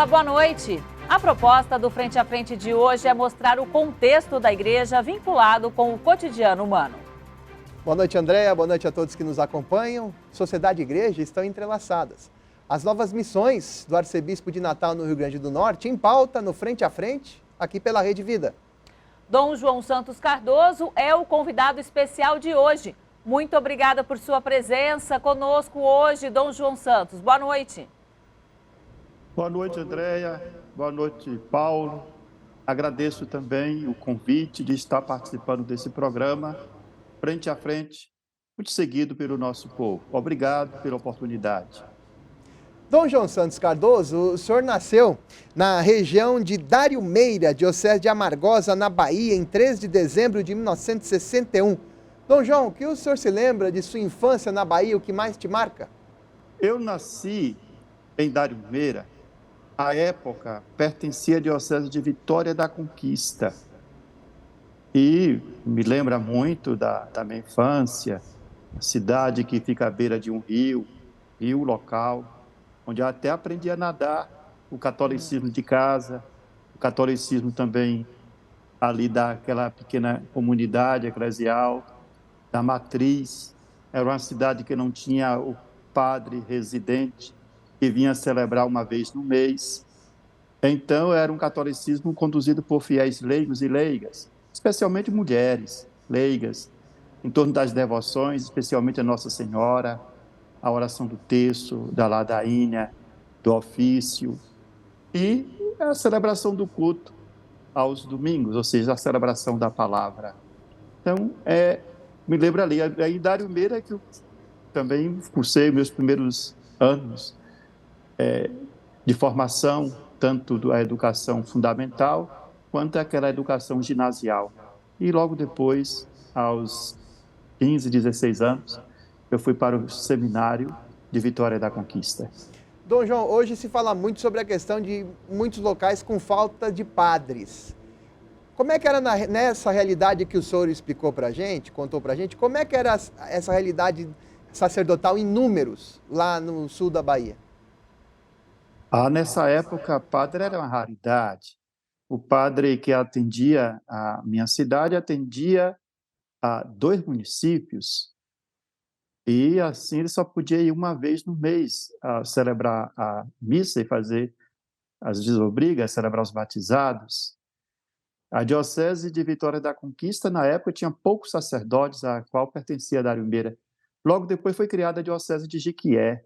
Olá, boa noite. A proposta do Frente a Frente de hoje é mostrar o contexto da igreja vinculado com o cotidiano humano. Boa noite, Andréia. Boa noite a todos que nos acompanham. Sociedade e igreja estão entrelaçadas. As novas missões do arcebispo de Natal no Rio Grande do Norte em pauta no Frente a Frente, aqui pela Rede Vida. Dom João Santos Cardoso é o convidado especial de hoje. Muito obrigada por sua presença conosco hoje, Dom João Santos. Boa noite. Boa noite, Andréia. Boa noite, Paulo. Agradeço também o convite de estar participando desse programa, Frente a Frente, muito seguido pelo nosso povo. Obrigado pela oportunidade. Dom João Santos Cardoso, o senhor nasceu na região de Dário Meira, diocese de Amargosa, na Bahia, em 3 de dezembro de 1961. Dom João, o que o senhor se lembra de sua infância na Bahia, o que mais te marca? Eu nasci em Dário Meira. À época, pertencia à diocese de Vitória da Conquista. E me lembra muito da minha infância, a cidade que fica à beira de um rio local, onde eu até aprendi a nadar, o catolicismo de casa, o catolicismo também ali daquela pequena comunidade eclesial, da matriz. Era uma cidade que não tinha o padre residente, que vinha celebrar uma vez no mês. Então, era um catolicismo conduzido por fiéis leigos e leigas, especialmente mulheres leigas, em torno das devoções, especialmente a Nossa Senhora, a oração do terço, da ladainha, do ofício e a celebração do culto aos domingos, ou seja, a celebração da palavra. Então, me lembro ali, em Dário Meira, que eu também cursei meus primeiros anos de formação, tanto da educação fundamental, quanto aquela educação ginasial. E logo depois, aos 15, 16 anos, eu fui para o seminário de Vitória da Conquista. Dom João, hoje se fala muito sobre a questão de muitos locais com falta de padres. Como é que era nessa realidade que o senhor explicou para a gente, contou para a gente, como é que era essa realidade sacerdotal em números lá no sul da Bahia? Nessa época, padre era uma raridade. O padre que atendia a minha cidade atendia a 2 municípios e, assim, ele só podia ir uma vez no mês a celebrar a missa e fazer as desobrigas, celebrar os batizados. A diocese de Vitória da Conquista, na época, tinha poucos sacerdotes, a qual pertencia a Dário Meira. Logo depois foi criada a diocese de Jequié,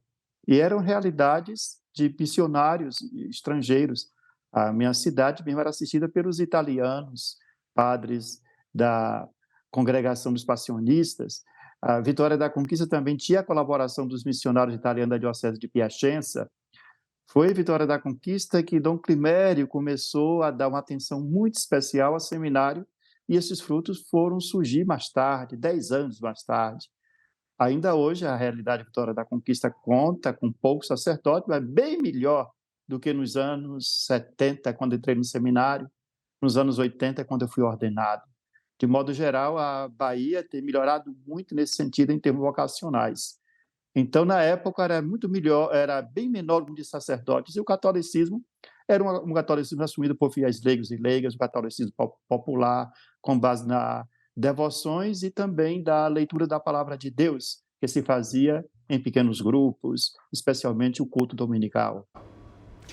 e eram realidades de missionários estrangeiros. A minha cidade mesmo era assistida pelos italianos, padres da congregação dos passionistas. A Vitória da Conquista também tinha a colaboração dos missionários italianos da diocese de Piacenza. Foi Vitória da Conquista que Dom Climério começou a dar uma atenção muito especial ao seminário, e esses frutos foram surgir mais tarde, 10 anos mais tarde. Ainda hoje, a realidade de Vitória da Conquista conta com poucos sacerdotes, mas bem melhor do que nos anos 70, quando entrei no seminário, nos anos 80, quando eu fui ordenado. De modo geral, a Bahia tem melhorado muito nesse sentido em termos vocacionais. Então, na época, era muito melhor, era bem menor o número de sacerdotes, e o catolicismo era um catolicismo assumido por fiéis leigos e leigas, o catolicismo popular, com base nas devoções e também da leitura da palavra de Deus, que se fazia em pequenos grupos, especialmente o culto dominical.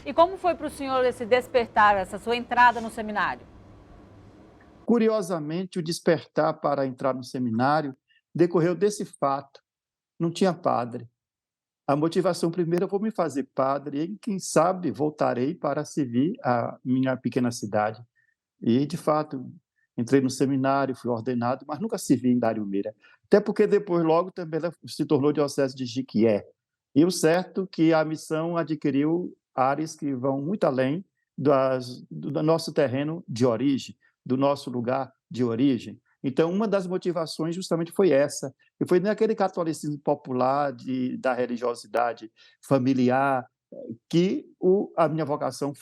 E como foi para o senhor esse despertar, essa sua entrada no seminário? Curiosamente, o despertar para entrar no seminário decorreu desse fato. Não tinha padre. A motivação primeira, eu vou me fazer padre e, quem sabe, voltarei para servir a minha pequena cidade. E, de fato, entrei no seminário, fui ordenado, mas nunca servi em Dário Meira. Até porque depois, logo, também ela se tornou diocese de Jequié. E o certo é que a missão adquiriu áreas que vão muito além do nosso terreno de origem, do nosso lugar de origem. Então, uma das motivações justamente foi essa, e foi naquele catolicismo popular da religiosidade familiar que a minha vocação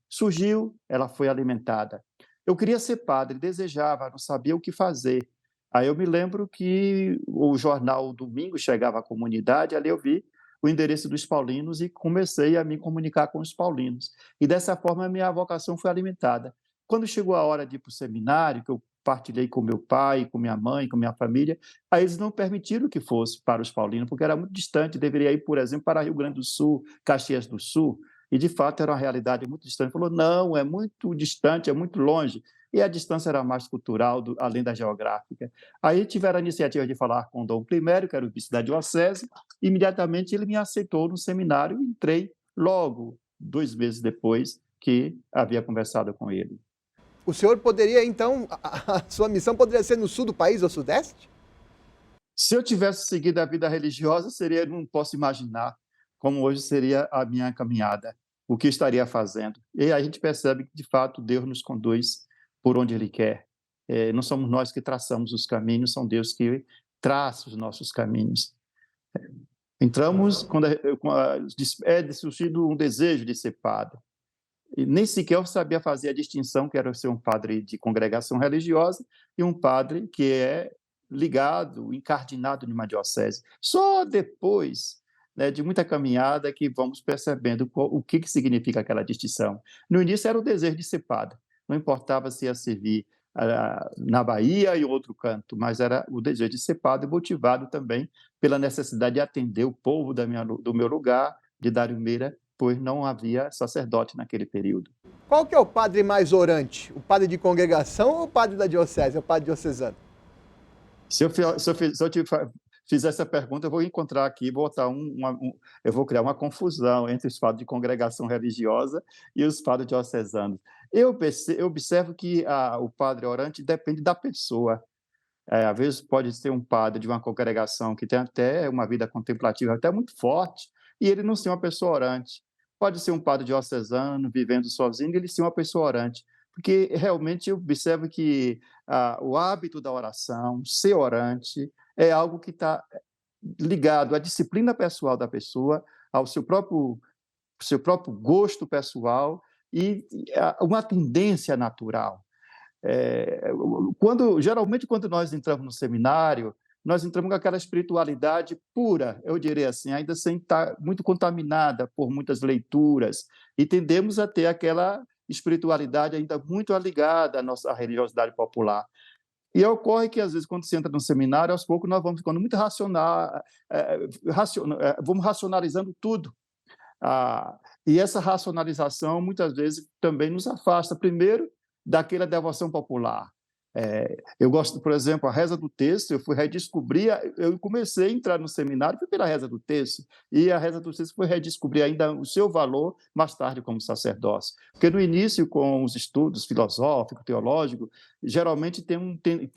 surgiu, ela foi alimentada. Eu queria ser padre, desejava, não sabia o que fazer. Aí eu me lembro que o jornal Domingo chegava à comunidade, ali eu vi o endereço dos paulinos e comecei a me comunicar com os paulinos. E dessa forma a minha vocação foi alimentada. Quando chegou a hora de ir para o seminário, que eu partilhei com meu pai, com minha mãe, com minha família, aí eles não permitiram que fosse para os paulinos, porque era muito distante, deveria ir, por exemplo, para Rio Grande do Sul, Caxias do Sul, e de fato era uma realidade muito distante. Falou, não, é muito distante, é muito longe, e a distância era mais cultural, além da geográfica. Aí tiveram a iniciativa de falar com o Dom Primério, que era o vice da diocese, e imediatamente ele me aceitou no seminário e entrei logo, 2 meses depois que havia conversado com ele. O senhor poderia, então, a sua missão poderia ser no sul do país ou sudeste? Se eu tivesse seguido a vida religiosa, não posso imaginar como hoje seria a minha caminhada, o que eu estaria fazendo. E aí a gente percebe que, de fato, Deus nos conduz por onde Ele quer. Não somos nós que traçamos os caminhos, são Deus que traça os nossos caminhos. Entramos quando é surgido um desejo de ser padre. E nem sequer eu sabia fazer a distinção que era ser um padre de congregação religiosa e um padre que é ligado, encardinado numa diocese. Só depois, né, de muita caminhada que vamos percebendo o que significa aquela distinção. No início era o desejo de ser padre, não importava se ia servir na Bahia e outro canto, mas era o desejo de ser padre, motivado também pela necessidade de atender o povo do meu lugar, de Darumira, pois não havia sacerdote naquele período. Qual que é o padre mais orante? O padre de congregação ou o padre da diocese, o padre diocesano? Se eu te fizer essa pergunta, eu vou encontrar aqui, eu vou criar uma confusão entre os padres de congregação religiosa e os padres diocesanos. Eu observo que o padre orante depende da pessoa. Às vezes pode ser um padre de uma congregação que tem até uma vida contemplativa até muito forte, e ele não ser uma pessoa orante. Pode ser um padre diocesano, vivendo sozinho, e ele ser uma pessoa orante. Porque realmente eu observo que o hábito da oração, ser orante, é algo que está ligado à disciplina pessoal da pessoa, ao seu próprio gosto pessoal e uma tendência natural. Geralmente, quando nós entramos no seminário, nós entramos com aquela espiritualidade pura, eu diria assim, ainda sem estar muito contaminada por muitas leituras, e tendemos a ter aquela espiritualidade ainda muito ligada à nossa religiosidade popular. E ocorre que, às vezes, quando se entra no seminário, aos poucos nós vamos ficando muito vamos racionalizando tudo. E essa racionalização, muitas vezes, também nos afasta, primeiro, daquela devoção popular. Eu gosto, por exemplo, a reza do texto, eu fui redescobrir, eu comecei a entrar no seminário foi pela reza do texto, e a reza do texto foi redescobrir ainda o seu valor mais tarde como sacerdócio. Porque no início, com os estudos filosóficos, teológicos, geralmente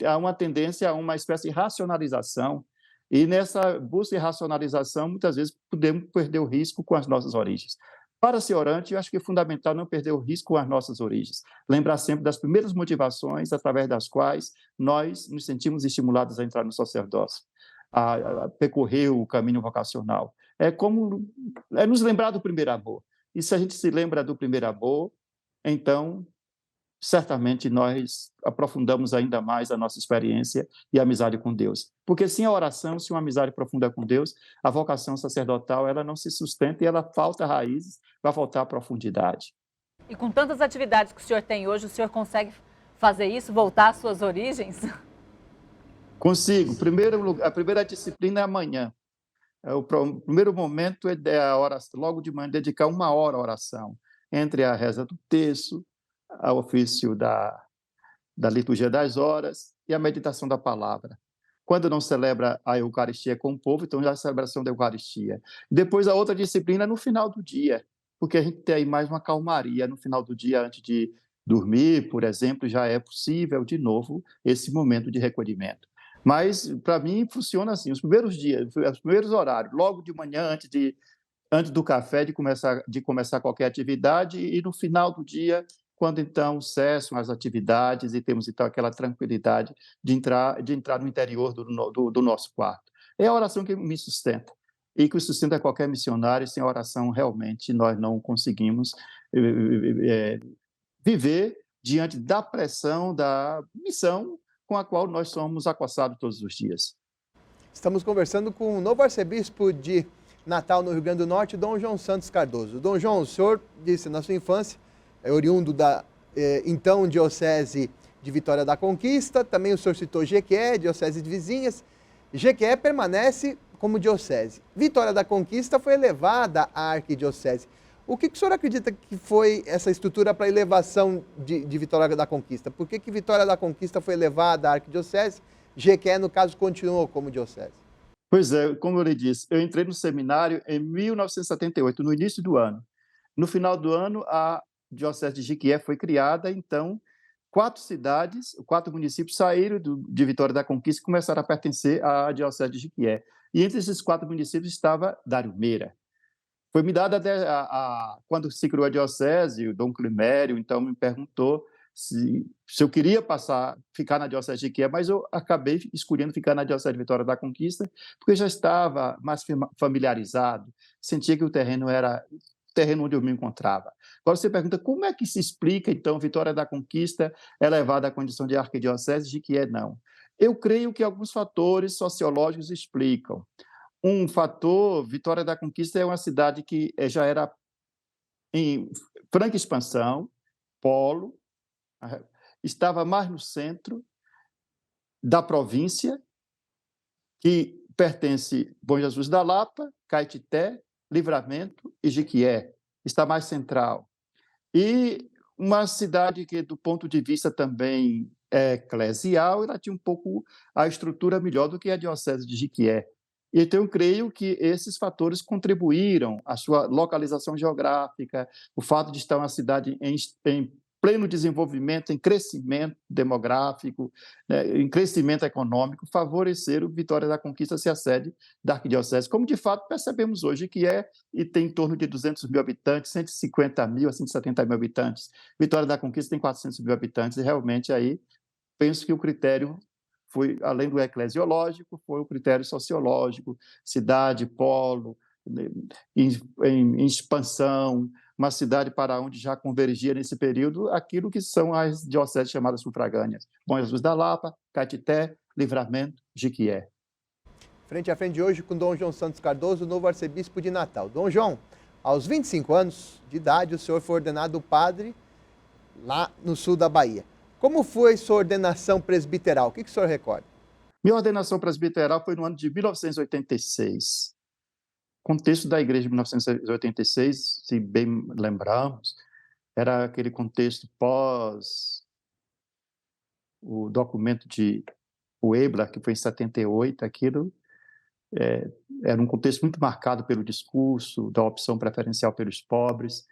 há uma tendência a uma espécie de racionalização, e nessa busca de racionalização, muitas vezes podemos perder o risco com as nossas origens. Para ser orante, eu acho que é fundamental não perder o risco com as nossas origens. Lembrar sempre das primeiras motivações através das quais nós nos sentimos estimulados a entrar no sacerdócio, a percorrer o caminho vocacional. É nos lembrar do primeiro amor. E se a gente se lembra do primeiro amor, então, certamente nós aprofundamos ainda mais a nossa experiência e a amizade com Deus. Porque sem a oração, sem uma amizade profunda com Deus, a vocação sacerdotal ela não se sustenta e ela falta raízes, vai faltar profundidade. E com tantas atividades que o senhor tem hoje, o senhor consegue fazer isso, voltar às suas origens? Consigo. A primeira disciplina é amanhã. O primeiro momento é a oração, logo de manhã, dedicar 1 hora à oração, entre a reza do terço, ao ofício da liturgia das horas e a meditação da palavra. Quando não celebra a Eucaristia com o povo, então já é a celebração da Eucaristia. Depois a outra disciplina é no final do dia, porque a gente tem aí mais uma calmaria no final do dia, antes de dormir, por exemplo, já é possível de novo esse momento de recolhimento. Mas, para mim, funciona assim, os primeiros dias, os primeiros horários, logo de manhã, antes do café, de começar qualquer atividade, e no final do dia, quando então cessam as atividades e temos então aquela tranquilidade de entrar no interior do nosso quarto. É a oração que me sustenta e que sustenta qualquer missionário. Sem oração, realmente, nós não conseguimos viver diante da pressão da missão com a qual nós somos acossados todos os dias. Estamos conversando com o novo arcebispo de Natal, no Rio Grande do Norte, Dom João Santos Cardoso. Dom João, o senhor disse na sua infância, é oriundo da então Diocese de Vitória da Conquista, também o senhor citou Jequié, Diocese de Vizinhas. Jequié permanece como diocese. Vitória da Conquista foi elevada à arquidiocese. O que o senhor acredita que foi essa estrutura para a elevação de Vitória da Conquista? Por que Vitória da Conquista foi elevada à arquidiocese? Jequié, no caso, continuou como diocese. Pois é, como eu lhe disse, eu entrei no seminário em 1978, no início do ano. No final do ano, a Diocese de Jequié foi criada, então 4 municípios saíram de Vitória da Conquista e começaram a pertencer à Diocese de Jequié. E entre esses 4 municípios estava Dariomeira. Foi me dada, quando se criou a Diocese, o Dom Climério, então, me perguntou se eu queria ficar na Diocese de Jequié, mas eu acabei escolhendo ficar na Diocese de Vitória da Conquista, porque já estava mais familiarizado, sentia que o terreno era o terreno onde eu me encontrava. Agora você pergunta, como é que se explica, então, Vitória da Conquista é levada à condição de arquidiocese, Jequié não? Eu creio que alguns fatores sociológicos explicam. Um fator, Vitória da Conquista é uma cidade que já era em franca expansão, polo, estava mais no centro da província, que pertence Bom Jesus da Lapa, Caetité, Livramento e Jequié. Está mais central. E uma cidade que, do ponto de vista também eclesial, ela tinha um pouco a estrutura melhor do que a Diocese de Jequié. Então, eu creio que esses fatores contribuíram à sua localização geográfica, o fato de estar uma cidade em pleno desenvolvimento, em crescimento demográfico, né, em crescimento econômico, favoreceram Vitória da Conquista ser a sede da arquidiocese, como de fato percebemos hoje que e tem em torno de 200 mil habitantes, 150 mil a 170 mil habitantes. Vitória da Conquista tem 400 mil habitantes, e realmente aí penso que o critério foi, além do eclesiológico, foi o critério sociológico, cidade, polo, em expansão, uma cidade para onde já convergia nesse período aquilo que são as dioceses chamadas sufragâneas. Bom Jesus da Lapa, Caetité, Livramento, Jequié. Frente a frente hoje com Dom João Santos Cardoso, novo arcebispo de Natal. Dom João, aos 25 anos de idade, o senhor foi ordenado padre lá no sul da Bahia. Como foi sua ordenação presbiteral? O que o senhor recorda? Minha ordenação presbiteral foi no ano de 1986. Contexto da igreja de 1986, se bem lembramos, era aquele contexto pós o documento de Puebla, que foi em 78, aquilo era um contexto muito marcado pelo discurso da opção preferencial pelos pobres,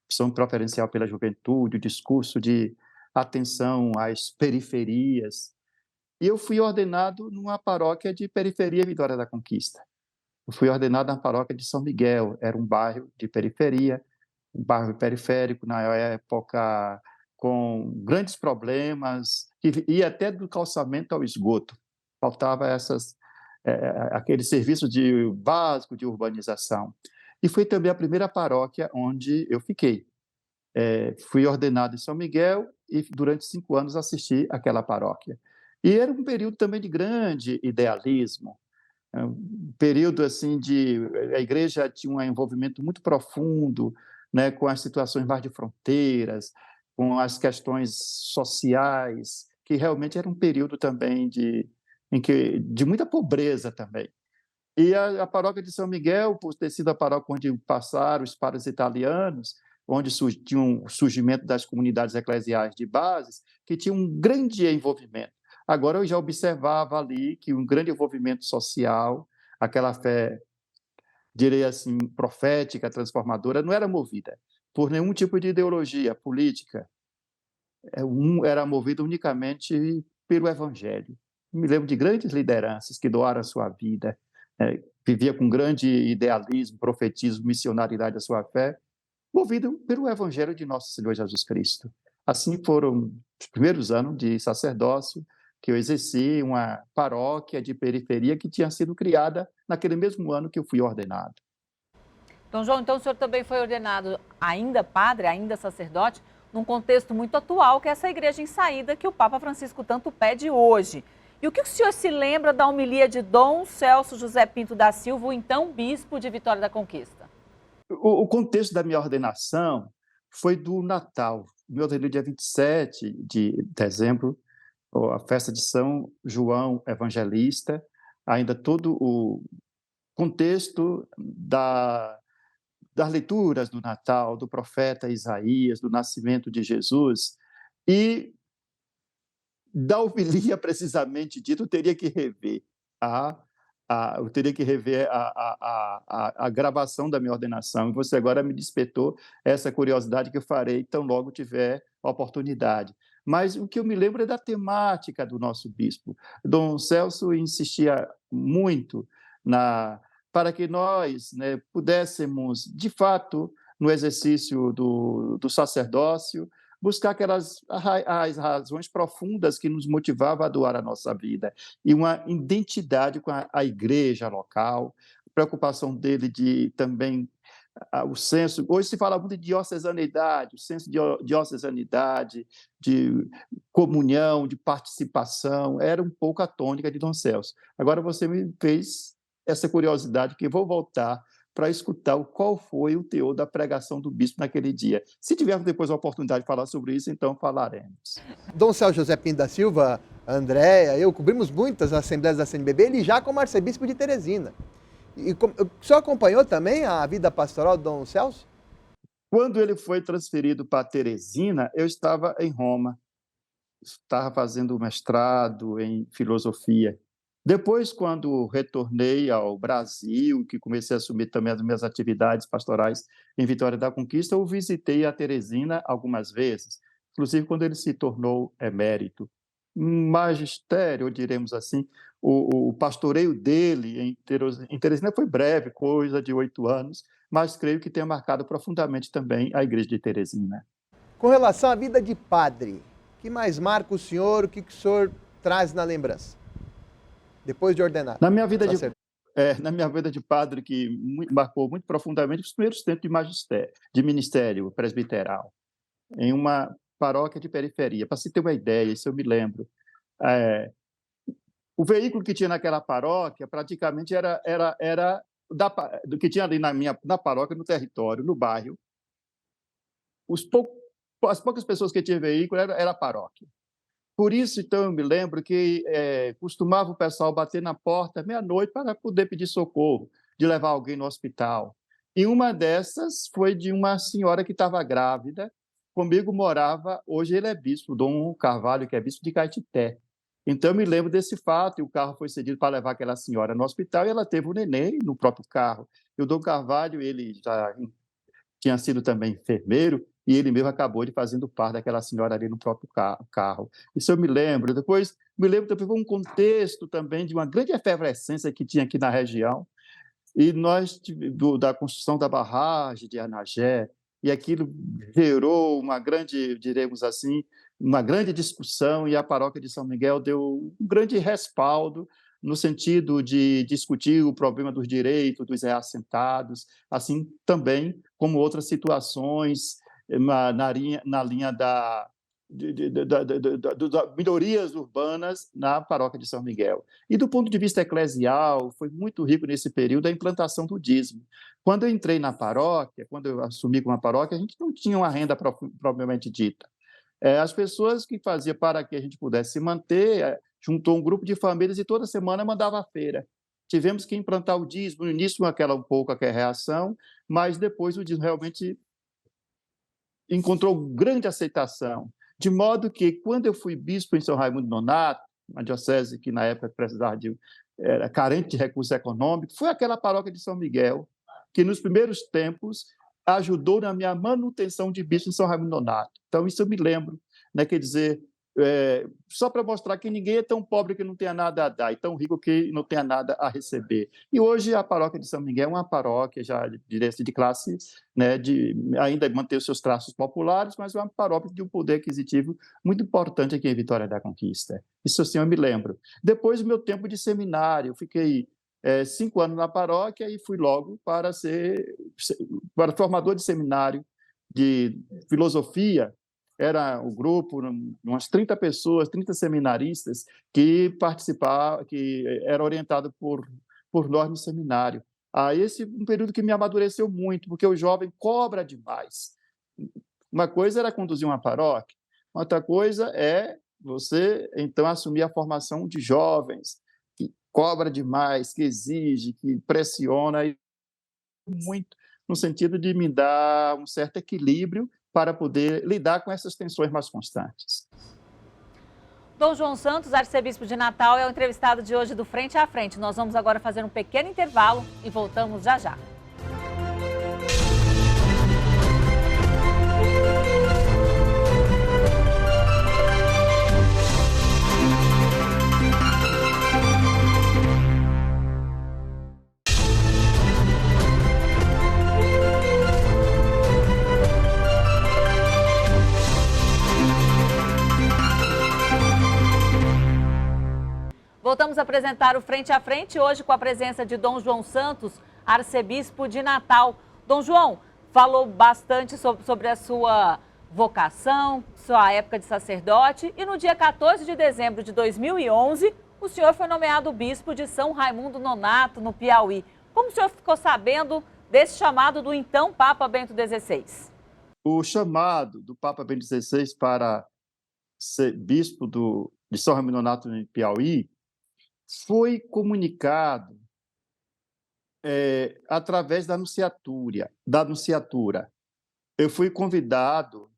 opção preferencial pela juventude, o discurso de atenção às periferias. E eu fui ordenado numa paróquia de periferia Vitória da Conquista. Eu fui ordenado na paróquia de São Miguel, era um bairro de periferia, um bairro periférico, na época com grandes problemas, que ia até do calçamento ao esgoto. Faltava aquele serviço básico de urbanização. E foi também a primeira paróquia onde eu fiquei. Fui ordenado em São Miguel e durante 5 anos assisti àquela paróquia. E era um período também de grande idealismo, um período assim a igreja tinha um envolvimento muito profundo, né, com as situações mais de fronteiras, com as questões sociais, que realmente era um período também de muita pobreza também. E a paróquia de São Miguel, por ter sido a paróquia onde passaram os padres italianos, onde tinha um surgimento das comunidades eclesiais de bases, que tinha um grande envolvimento. Agora eu já observava ali que um grande envolvimento social, aquela fé, direi assim, profética, transformadora, não era movida por nenhum tipo de ideologia política. Era movida unicamente pelo Evangelho. Me lembro de grandes lideranças que doaram a sua vida, vivia com grande idealismo, profetismo, missionaridade a sua fé, movido pelo Evangelho de nosso Senhor Jesus Cristo. Assim foram os primeiros anos de sacerdócio que eu exerci uma paróquia de periferia que tinha sido criada naquele mesmo ano que eu fui ordenado. Dom João, então o senhor também foi ordenado ainda padre, ainda sacerdote, num contexto muito atual, que é essa igreja em saída que o Papa Francisco tanto pede hoje. E o que o senhor se lembra da homilia de Dom Celso José Pinto da Silva, o então bispo de Vitória da Conquista? O contexto da minha ordenação foi do Natal. Me ordenei dia 27 de dezembro, a festa de São João Evangelista, ainda todo o contexto das leituras do Natal, do profeta Isaías, do nascimento de Jesus, e da homilia, precisamente dito, eu teria que rever eu teria que rever a gravação da minha ordenação. E você agora me despertou essa curiosidade que eu farei tão logo tiver oportunidade. Mas o que eu me lembro é da temática do nosso bispo. Dom Celso insistia muito para que nós, né, pudéssemos, de fato, no exercício do sacerdócio, buscar as razões profundas que nos motivavam a doar a nossa vida e uma identidade com a igreja local, preocupação dele de também o senso. Hoje se fala muito de diocesanidade, o senso de diocesanidade, de comunhão, de participação, era um pouco a tônica de Dom Celso. Agora você me fez essa curiosidade que eu vou voltar para escutar qual foi o teor da pregação do bispo naquele dia. Se tivermos depois a oportunidade de falar sobre isso, então falaremos. Dom Celso José Pinto da Silva, Andréia, eu cobrimos muitas assembleias da CNBB, ele já como arcebispo de Teresina. E o senhor acompanhou também a vida pastoral do Dom Celso? Quando ele foi transferido para Teresina, eu estava em Roma, estava fazendo mestrado em filosofia. Depois, quando retornei ao Brasil, que comecei a assumir também as minhas atividades pastorais em Vitória da Conquista, eu visitei a Teresina algumas vezes, inclusive quando ele se tornou emérito. Magistério, diremos assim, o pastoreio dele em Teresina foi breve, coisa de 8 anos, mas creio que tenha marcado profundamente também a igreja de Teresina. Com relação à vida de padre, o que mais marca o senhor, o que o senhor traz na lembrança? Depois de ordenar. Na minha vida de padre, que marcou muito profundamente os primeiros tempos de ministério presbiteral, em uma paróquia de periferia. Para se ter uma ideia, isso eu me lembro. O veículo que tinha naquela paróquia praticamente era do que tinha ali na paróquia, no território, no bairro. As poucas pessoas que tinham veículo era a paróquia. Por isso, então, eu me lembro que costumava o pessoal bater na porta meia-noite para poder pedir socorro, de levar alguém no hospital. E uma dessas foi de uma senhora que estava grávida. Comigo morava, hoje ele é bispo, Dom Carvalho, que é bispo de Caetité. Então, eu me lembro desse fato, e o carro foi cedido para levar aquela senhora no hospital, e ela teve o neném no próprio carro. E o Dom Carvalho, ele já tinha sido também enfermeiro, e ele mesmo acabou de fazendo parte daquela senhora ali no próprio carro. Isso eu me lembro. Depois, me lembro também um contexto também de uma grande efervescência que tinha aqui na região, e da construção da barragem de Anagé, e aquilo gerou uma grande, diremos assim, uma grande discussão, e a paróquia de São Miguel deu um grande respaldo no sentido de discutir o problema dos direitos dos reassentados, assim também como outras situações na linha das minorias urbanas na paróquia de São Miguel. E do ponto de vista eclesial, foi muito rico nesse período a implantação do dízimo. Quando eu entrei na paróquia, quando eu assumi com a paróquia, a gente não tinha uma renda propriamente dita. As pessoas que faziam para que a gente pudesse se manter, juntou um grupo de famílias e toda semana mandava à feira. Tivemos que implantar o dízimo, no início um pouco aquela reação, mas depois o dízimo realmente encontrou grande aceitação, de modo que, quando eu fui bispo em São Raimundo Nonato, uma diocese que na época precisava era carente de recursos econômicos, foi aquela paróquia de São Miguel, que nos primeiros tempos ajudou na minha manutenção de bispo em São Raimundo Nonato. Então, isso eu me lembro, né? Quer dizer, só para mostrar que ninguém é tão pobre que não tenha nada a dar, e tão rico que não tenha nada a receber. E hoje a paróquia de São Miguel é uma paróquia já de classe, né, ainda manter os seus traços populares, mas é uma paróquia de um poder aquisitivo muito importante aqui em Vitória da Conquista. Isso assim eu me lembro. Depois do meu tempo de seminário, eu fiquei 5 anos na paróquia e fui logo para formador de seminário de filosofia era o grupo, umas 30 pessoas, 30 seminaristas que participavam, que era orientado por nós no seminário. Esse um período que me amadureceu muito, porque o jovem cobra demais. Uma coisa era conduzir uma paróquia, outra coisa é você, então, assumir a formação de jovens, que cobra demais, que exige, que pressiona, e muito no sentido de me dar um certo equilíbrio para poder lidar com essas tensões mais constantes. Dom João Santos, arcebispo de Natal, é o entrevistado de hoje do Frente a Frente. Nós vamos agora fazer um pequeno intervalo e voltamos já já. Voltamos a apresentar o Frente a Frente, hoje com a presença de Dom João Santos, arcebispo de Natal. Dom João, falou bastante sobre a sua vocação, sua época de sacerdote, e no dia 14 de dezembro de 2011, o senhor foi nomeado bispo de São Raimundo Nonato, no Piauí. Como o senhor ficou sabendo desse chamado do então Papa Bento XVI? O chamado do Papa Bento XVI para ser bispo de São Raimundo Nonato, no Piauí, foi comunicado através da nunciatura. Eu fui convidado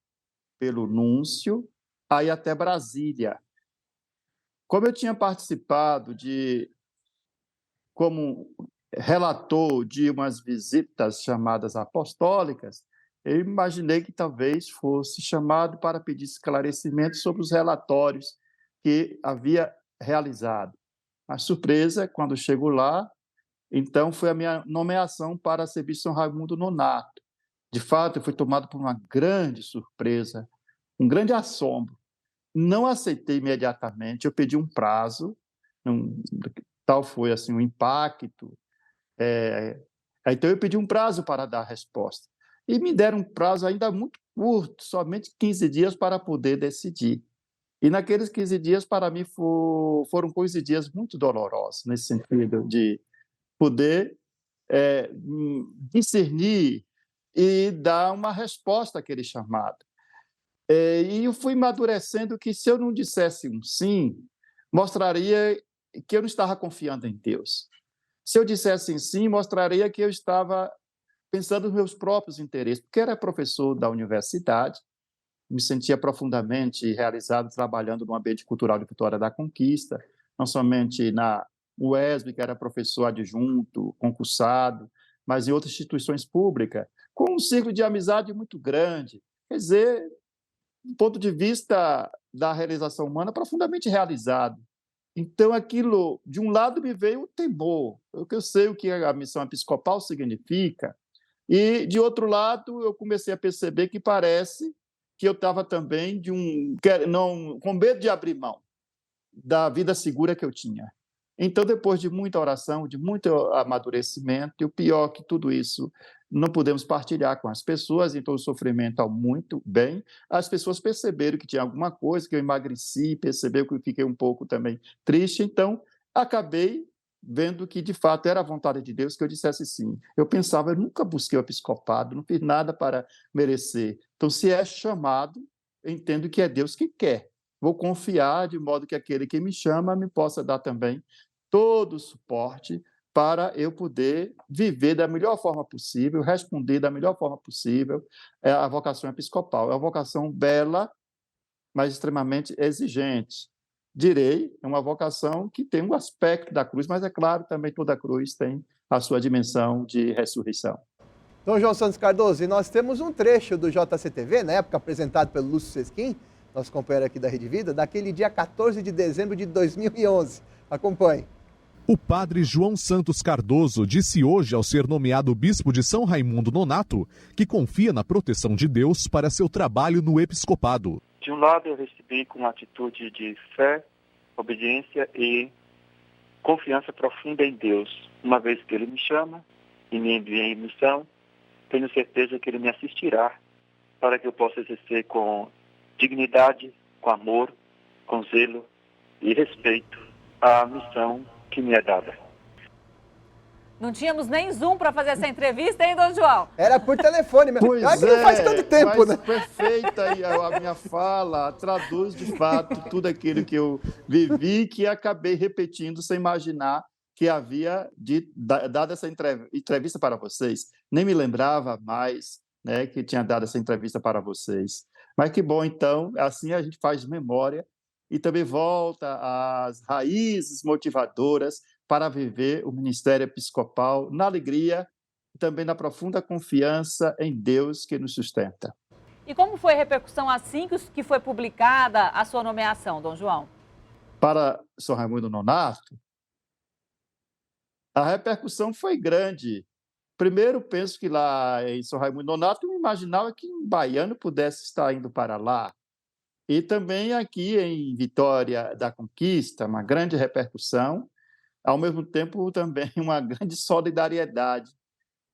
pelo núncio a ir até Brasília. Como eu tinha participado como relator de umas visitas chamadas apostólicas, eu imaginei que talvez fosse chamado para pedir esclarecimento sobre os relatórios que havia realizado. A surpresa, quando chego lá, então foi a minha nomeação para ser bispo de São Raimundo Nonato. De fato, eu fui tomado por uma grande surpresa, um grande assombro. Não aceitei imediatamente, eu pedi um prazo, tal foi assim o impacto. Então eu pedi um prazo para dar a resposta. E me deram um prazo ainda muito curto, somente 15 dias para poder decidir. E naqueles 15 dias, para mim, foram 15 dias muito dolorosos, nesse sentido de poder discernir e dar uma resposta àquele chamado. E eu fui amadurecendo que, se eu não dissesse um sim, mostraria que eu não estava confiando em Deus. Se eu dissesse um sim, mostraria que eu estava pensando nos meus próprios interesses, porque era professor da universidade, me sentia profundamente realizado trabalhando no ambiente cultural de Vitória da Conquista, não somente na UESB, que era professor adjunto, concursado, mas em outras instituições públicas, com um ciclo de amizade muito grande. Quer dizer, do ponto de vista da realização humana, profundamente realizado. Então, aquilo, de um lado, me veio o temor, porque eu sei o que a missão episcopal significa, e, de outro lado, eu comecei a perceber que parece que eu estava também com medo de abrir mão da vida segura que eu tinha. Então, depois de muita oração, de muito amadurecimento, e o pior que tudo isso não podemos partilhar com as pessoas, então o sofrimento está muito bem, as pessoas perceberam que tinha alguma coisa, que eu emagreci, perceberam que eu fiquei um pouco também triste, então acabei vendo que, de fato, era a vontade de Deus que eu dissesse sim. Eu pensava, eu nunca busquei o episcopado, não fiz nada para merecer. Então, se é chamado, eu entendo que é Deus que quer. Vou confiar de modo que aquele que me chama me possa dar também todo o suporte para eu poder viver da melhor forma possível, responder da melhor forma possível a vocação episcopal. É uma vocação bela, mas extremamente exigente. Direi, é uma vocação que tem um aspecto da cruz, mas é claro, também toda cruz tem a sua dimensão de ressurreição. Dom João Santos Cardoso, e nós temos um trecho do JCTV, na época apresentado pelo Lúcio Sesquim, nosso companheiro aqui da Rede Vida, daquele dia 14 de dezembro de 2011. Acompanhe. O padre João Santos Cardoso disse hoje, ao ser nomeado bispo de São Raimundo Nonato, que confia na proteção de Deus para seu trabalho no episcopado. De um lado, eu recebi com uma atitude de fé, obediência e confiança profunda em Deus. Uma vez que Ele me chama e me envia em missão, tenho certeza que Ele me assistirá para que eu possa exercer com dignidade, com amor, com zelo e respeito à missão que me é dada. Não tínhamos nem Zoom para fazer essa entrevista, hein, Dom João? Era por telefone mesmo. Pois Ah, que não faz tanto tempo, mas né? perfeita aí a minha fala, traduz de fato tudo aquilo que eu vivi, que acabei repetindo sem imaginar que havia dado essa entrevista para vocês. Nem me lembrava mais, né, que tinha dado essa entrevista para vocês. Mas que bom, então, assim a gente faz memória e também volta às raízes motivadoras para viver o ministério episcopal na alegria e também na profunda confiança em Deus que nos sustenta. E como foi a repercussão assim que foi publicada a sua nomeação, Dom João? Para São Raimundo Nonato, a repercussão foi grande. Primeiro, penso que lá em São Raimundo Nonato, eu imaginava que um baiano pudesse estar indo para lá. E também aqui em Vitória da Conquista, uma grande repercussão, ao mesmo tempo também uma grande solidariedade.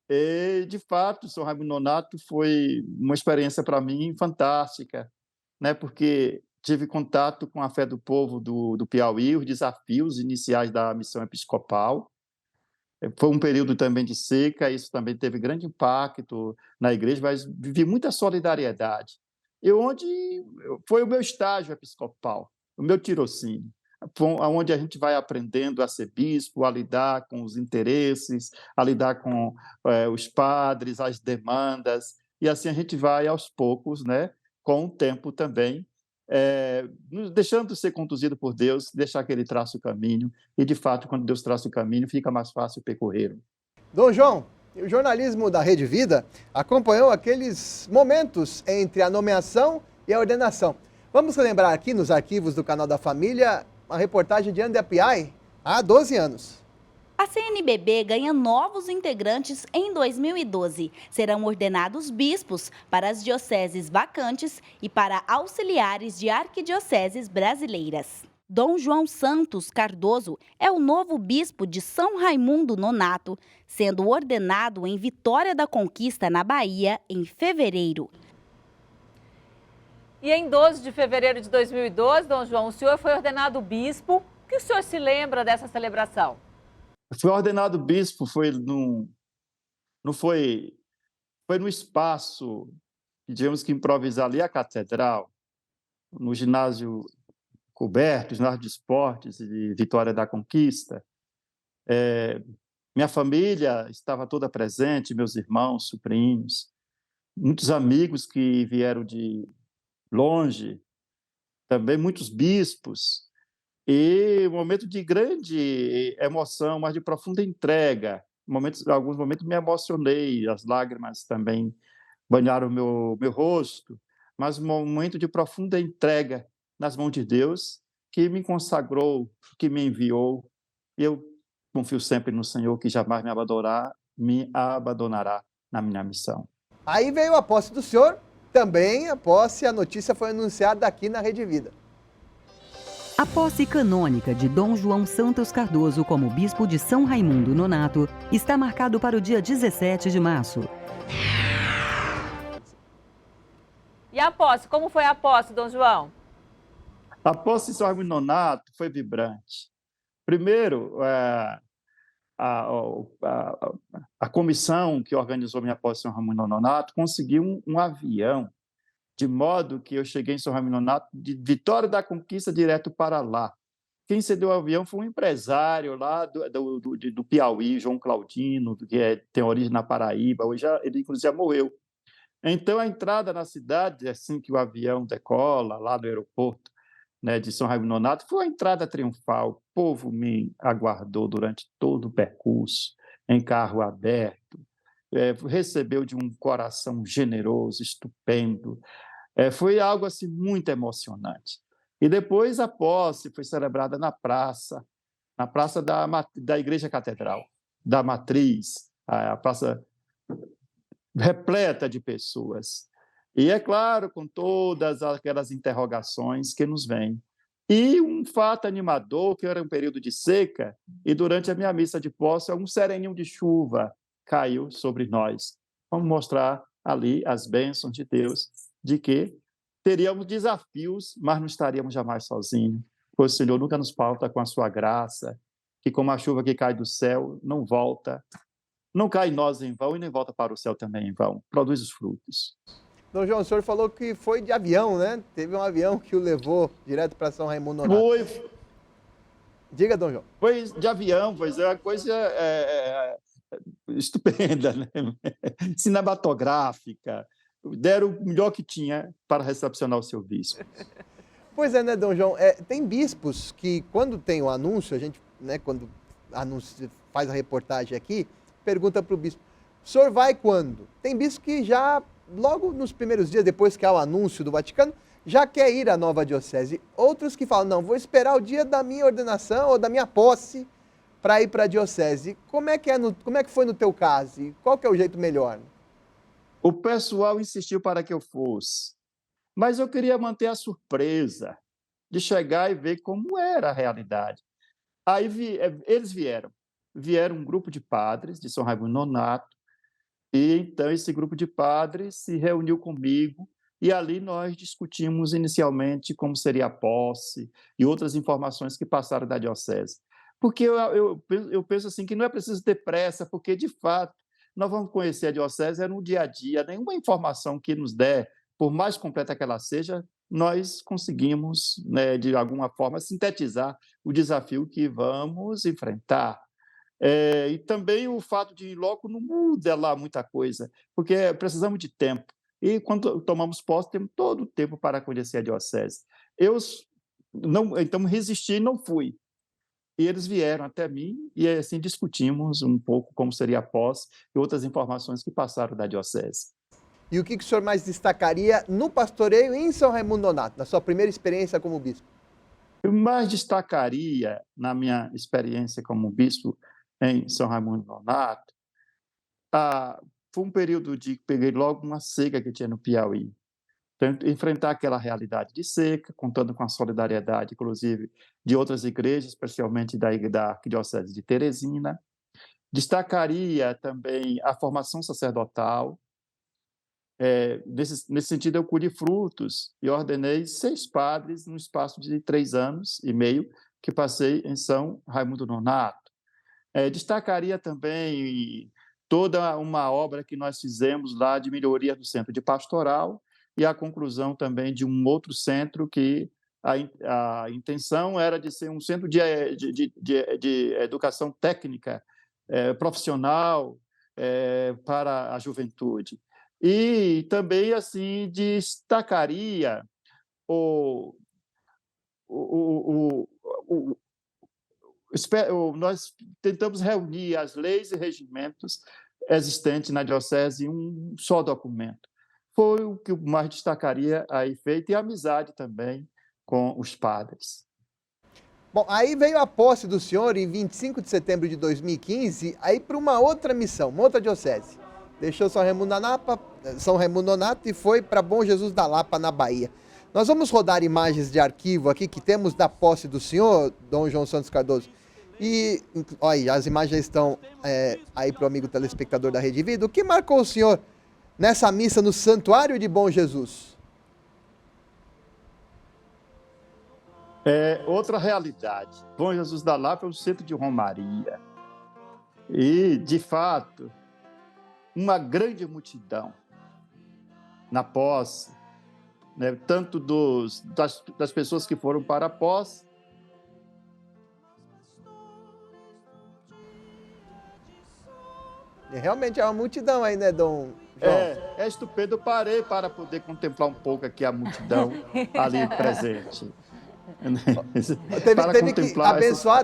E, de fato, São Raimundo Nonato foi uma experiência para mim fantástica, né? Porque tive contato com a fé do povo do Piauí, os desafios iniciais da missão episcopal. Foi um período também de seca, isso também teve grande impacto na igreja, mas vivi muita solidariedade. E onde foi o meu estágio episcopal, o meu tirocínio, onde a gente vai aprendendo a ser bispo, a lidar com os interesses, a lidar com os padres, as demandas, e assim a gente vai aos poucos, né, com o tempo também, deixando de ser conduzido por Deus, deixar que Ele traça o caminho, e de fato, quando Deus traça o caminho, fica mais fácil percorrer. Dom João, o jornalismo da Rede Vida acompanhou aqueles momentos entre a nomeação e a ordenação. Vamos lembrar aqui nos arquivos do Canal da Família uma reportagem de André Piai há 12 anos. A CNBB ganha novos integrantes em 2012. Serão ordenados bispos para as dioceses vacantes e para auxiliares de arquidioceses brasileiras. Dom João Santos Cardoso é o novo bispo de São Raimundo Nonato, sendo ordenado em Vitória da Conquista, na Bahia, em fevereiro. E em 12 de fevereiro de 2012, Dom João, o senhor foi ordenado bispo. O que o senhor se lembra dessa celebração? Fui ordenado bispo, foi no espaço, tivemos que improvisar ali a catedral, no ginásio coberto, ginásio de esportes de Vitória da Conquista. Minha família estava toda presente, meus irmãos, sobrinhos, muitos amigos que vieram de longe, também muitos bispos. E um momento de grande emoção, mas de profunda entrega. Alguns momentos me emocionei, as lágrimas também banharam o meu rosto, mas um momento de profunda entrega nas mãos de Deus, que me consagrou, que me enviou. E eu confio sempre no Senhor, que jamais me abandonará na minha missão. Aí veio a posse do senhor, também a notícia foi anunciada aqui na Rede Vida. A posse canônica de Dom João Santos Cardoso como bispo de São Raimundo Nonato está marcado para o dia 17 de março. E a posse? Como foi a posse, Dom João? A posse de São Raimundo Nonato foi vibrante. Primeiro, a comissão que organizou minha posse de São Raimundo Nonato conseguiu um avião, de modo que eu cheguei em São Raimundo Nonato, de Vitória da Conquista, direto para lá. Quem cedeu o avião foi um empresário lá do Piauí, João Claudino, que tem origem na Paraíba, ele inclusive já morreu. Então, a entrada na cidade, assim que o avião decola, lá do aeroporto, né, de São Raimundo Nonato, foi uma entrada triunfal. O povo me aguardou durante todo o percurso, em carro aberto, recebeu de um coração generoso, estupendo. Foi algo assim muito emocionante. E depois a posse foi celebrada na praça da Igreja Catedral, da Matriz, a praça repleta de pessoas. E, é claro, com todas aquelas interrogações que nos vêm. E um fato animador, que era um período de seca, e durante a minha missa de posse, um sereninho de chuva caiu sobre nós. Vamos mostrar ali as bênçãos de Deus, de que teríamos desafios, mas não estaríamos jamais sozinhos, pois o Senhor nunca nos falta com a sua graça, que como a chuva que cai do céu, não volta, não cai em nós em vão e nem volta para o céu também em vão, produz os frutos. Dom João, o senhor falou que foi de avião, né? Teve um avião que o levou direto para São Raimundo Nonato. Diga, Dom João. Foi de avião, pois é uma coisa estupenda, né? Cinematográfica. Deram o melhor que tinha para recepcionar o seu bispo. Pois é, né, Dom João? Tem bispos que, quando tem o anúncio, a gente, né, quando faz a reportagem aqui, pergunta para o bispo, o senhor vai quando? Tem bispo que já, logo nos primeiros dias, depois que há o anúncio do Vaticano, já quer ir à nova diocese. Outros que falam, não, vou esperar o dia da minha ordenação ou da minha posse para ir para a diocese. Como é que foi no teu caso? E qual que é o jeito melhor? O pessoal insistiu para que eu fosse, mas eu queria manter a surpresa de chegar e ver como era a realidade. Aí eles vieram um grupo de padres de São Raimundo Nonato, e então esse grupo de padres se reuniu comigo, e ali nós discutimos inicialmente como seria a posse e outras informações que passaram da diocese. Porque eu penso assim que não é preciso ter pressa, porque, de fato, nós vamos conhecer a diocese no dia a dia. Nenhuma informação que nos der, por mais completa que ela seja, nós conseguimos, né, de alguma forma, sintetizar o desafio que vamos enfrentar. E também o fato de ir logo não muda lá muita coisa, porque precisamos de tempo. E quando tomamos posse, temos todo o tempo para conhecer a diocese. Então, resisti e não fui. E eles vieram até mim e assim discutimos um pouco como seria a posse e outras informações que passaram da diocese. E o que o senhor mais destacaria no pastoreio em São Raimundo Nonato, na sua primeira experiência como bispo? Eu mais destacaria, na minha experiência como bispo em São Raimundo Nonato, foi um período de que peguei logo uma seca que tinha no Piauí. Então, enfrentar aquela realidade de seca, contando com a solidariedade, inclusive, de outras igrejas, especialmente da Arquidiocese de Teresina. Destacaria também a formação sacerdotal. Nesse sentido, eu colhi frutos e ordenei 6 padres no espaço de 3 anos e meio que passei em São Raimundo Nonato. Destacaria também toda uma obra que nós fizemos lá de melhoria do centro de pastoral e a conclusão também de um outro centro que a intenção era de ser um centro de educação técnica, profissional, para a juventude. E também, assim, destacaria nós tentamos reunir as leis e regimentos existentes na diocese em um só documento. Foi o que eu mais destacaria aí feito, e a amizade também com os padres. Bom, aí veio a posse do senhor em 25 de setembro de 2015, aí para uma outra missão, uma outra diocese. Deixou São Raimundo Nonato e foi para Bom Jesus da Lapa, na Bahia. Nós vamos rodar imagens de arquivo aqui que temos da posse do senhor, Dom João Santos Cardoso. E olha, as imagens estão aí para o amigo telespectador da Rede Vida. O que marcou o senhor nessa missa no Santuário de Bom Jesus? Outra realidade. Bom Jesus da Lapa é um centro de romaria. E, de fato, uma grande multidão na posse, né? Tanto das pessoas que foram para a posse. Realmente é uma multidão aí, né, Dom João? É estupendo. Eu parei para poder contemplar um pouco aqui a multidão ali presente.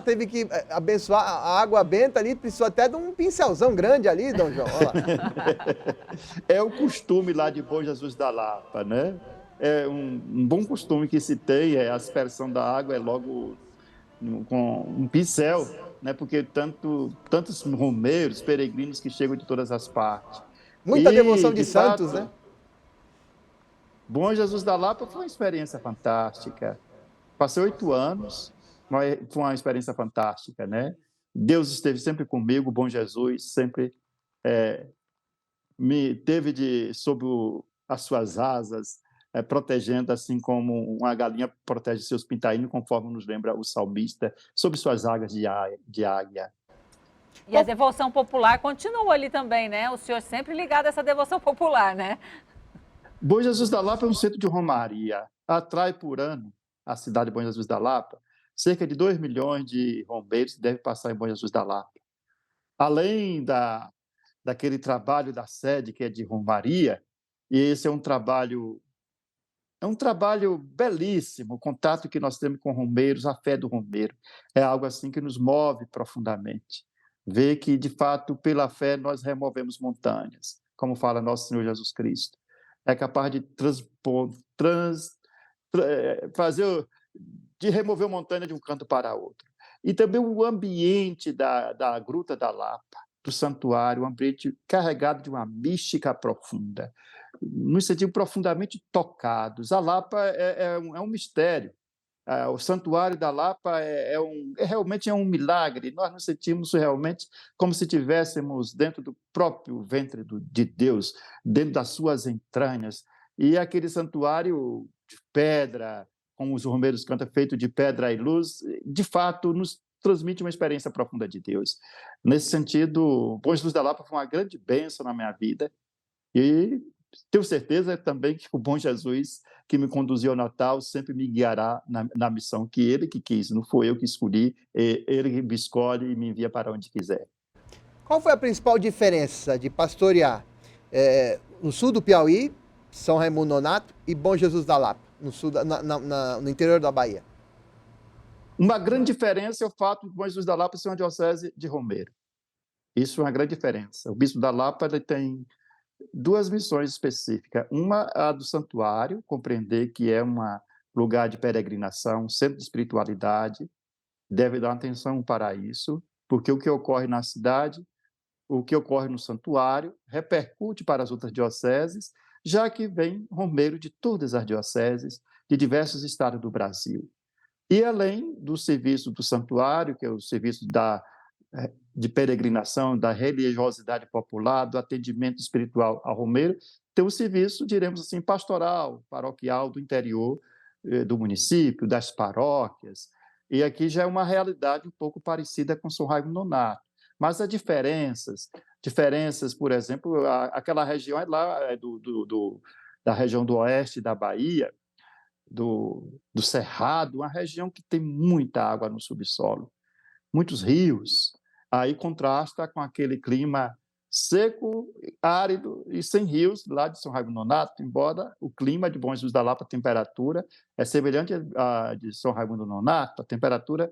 Teve que abençoar a água benta ali, precisou até de um pincelzão grande ali, Dom João. Olha lá. É o costume lá de Bom Jesus da Lapa, né? É um bom costume que se tem, a aspersão da água é logo com um pincel, né? Porque tantos romeiros, peregrinos que chegam de todas as partes. Muita devoção de santos, né? Bom Jesus da Lapa foi uma experiência fantástica. Passei 8 anos, mas foi uma experiência fantástica, né? Deus esteve sempre comigo, Bom Jesus, sempre me teve sob as suas asas, protegendo, assim como uma galinha protege seus pintainhos, conforme nos lembra o salmista, sobre suas águas de águia. E a devoção popular continua ali também, né? O senhor sempre ligado a essa devoção popular, né? Bom Jesus da Lapa é um centro de romaria. Atrai por ano a cidade de Bom Jesus da Lapa cerca de 2 milhões de rombeiros que devem passar em Bom Jesus da Lapa. Além daquele trabalho da sede que é de romaria, e esse é um trabalho belíssimo, o contato que nós temos com romeiros, a fé do romeiro. É algo assim que nos move profundamente. Ver que, de fato, pela fé nós removemos montanhas, como fala nosso Senhor Jesus Cristo. É capaz de remover montanha de um canto para outro. E também o ambiente da Gruta da Lapa, do santuário, um ambiente carregado de uma mística profunda. Nos sentimos profundamente tocados. A Lapa é um mistério. O santuário da Lapa realmente é um milagre. Nós nos sentimos realmente como se estivéssemos dentro do próprio ventre de Deus, dentro das suas entranhas. E aquele santuário de pedra, como os romeiros cantam, feito de pedra e luz, de fato nos transmite uma experiência profunda de Deus. Nesse sentido, Bom Jesus da Lapa foi uma grande bênção na minha vida e tenho certeza também que o bom Jesus que me conduziu ao Natal sempre me guiará na missão que ele que quis, não foi eu que escolhi, ele que me escolhe e me envia para onde quiser. Qual foi a principal diferença de pastorear no sul do Piauí, São Raimundo Nonato e Bom Jesus da Lapa, no interior da Bahia? Uma grande diferença é o fato de Bom Jesus da Lapa ser uma diocese de romeiro. Isso é uma grande diferença. O bispo da Lapa ele tem 2 missões específicas. Uma, a do santuário, compreender que é um lugar de peregrinação, centro de espiritualidade, deve dar atenção para isso, porque o que ocorre na cidade, o que ocorre no santuário, repercute para as outras dioceses, já que vem romeiro de todas as dioceses, de diversos estados do Brasil. E além do serviço do santuário, que é o serviço de peregrinação, da religiosidade popular, do atendimento espiritual ao romeiro, tem o serviço, diremos assim, pastoral, paroquial do interior do município, das paróquias. E aqui já é uma realidade um pouco parecida com São Raimundo Nonato. Mas há diferenças, por exemplo, aquela região lá da região do oeste da Bahia, do Cerrado, uma região que tem muita água no subsolo, muitos rios. Aí contrasta com aquele clima seco, árido e sem rios lá de São Raimundo Nonato, embora o clima de Bom Jesus da Lapa, a temperatura é semelhante à de São Raimundo Nonato, a temperatura,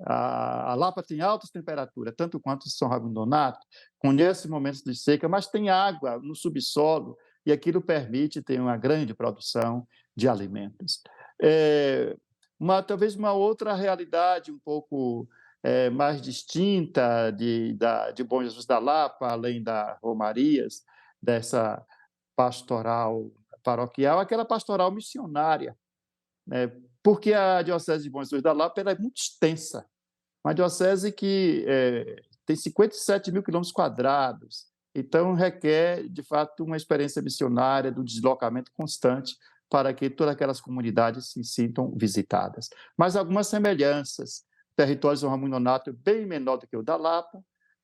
a Lapa tem altas temperaturas, tanto quanto São Raimundo Nonato, conhece momentos de seca, mas tem água no subsolo e aquilo permite ter uma grande produção de alimentos. Talvez uma outra realidade um pouco mais distinta de Bom Jesus da Lapa, além das romarias, dessa pastoral paroquial, aquela pastoral missionária, né? Porque a diocese de Bom Jesus da Lapa ela é muito extensa, uma diocese que tem 57 mil quilômetros quadrados, então requer, de fato, uma experiência missionária do deslocamento constante para que todas aquelas comunidades se sintam visitadas. Mas algumas semelhanças. O território de São Raimundo Nonato é bem menor do que o da Lapa,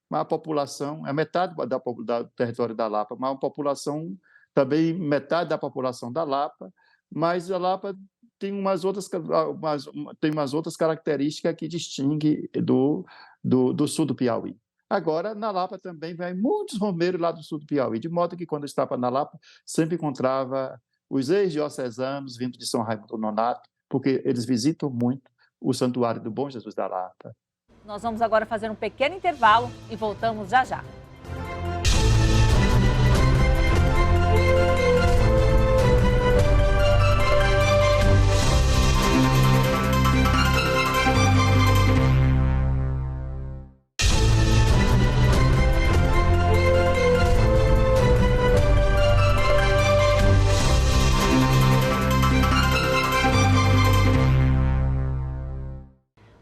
mas a população é metade do território da Lapa, mas a população também metade da população da Lapa, mas a Lapa tem umas outras características que distinguem do sul do Piauí. Agora, na Lapa também vem muitos romeiros lá do sul do Piauí, de modo que quando eu estava na Lapa, sempre encontrava os ex-diocesanos vindo de São Raimundo Nonato, porque eles visitam muito o Santuário do Bom Jesus da Lapa. Nós vamos agora fazer um pequeno intervalo e voltamos já já.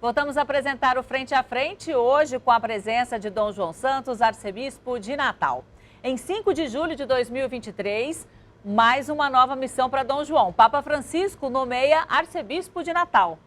Voltamos a apresentar o Frente a Frente, hoje com a presença de Dom João Santos, arcebispo de Natal. Em 5 de julho de 2023, mais uma nova missão para Dom João. Papa Francisco nomeia arcebispo de Natal.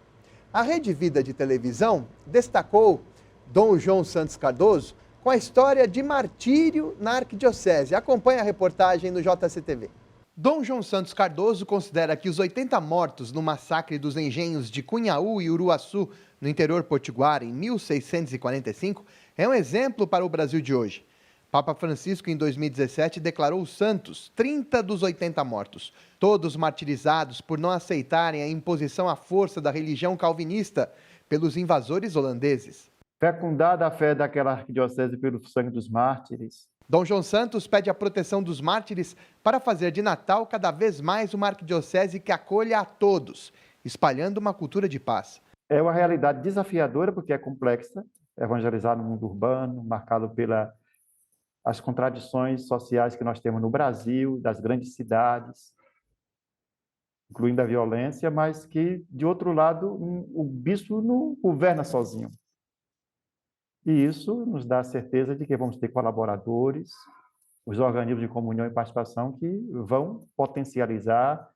A Rede Vida de televisão destacou Dom João Santos Cardoso com a história de martírio na arquidiocese. Acompanhe a reportagem no JCTV. Dom João Santos Cardoso considera que os 80 mortos no massacre dos engenhos de Cunhaú e Uruaçu, no interior potiguar, em 1645, é um exemplo para o Brasil de hoje. Papa Francisco, em 2017, declarou santos 30 dos 80 mortos, todos martirizados por não aceitarem a imposição à força da religião calvinista pelos invasores holandeses. Fecundada a fé daquela arquidiocese pelo sangue dos mártires. Dom João Santos pede a proteção dos mártires para fazer de Natal cada vez mais uma arquidiocese que acolha a todos, espalhando uma cultura de paz. É uma realidade desafiadora porque é complexa, evangelizar no mundo urbano, marcado pelas contradições sociais que nós temos no Brasil, das grandes cidades, incluindo a violência, mas que, de outro lado, o bispo não governa sozinho. E isso nos dá a certeza de que vamos ter colaboradores, os organismos de comunhão e participação que vão potencializar,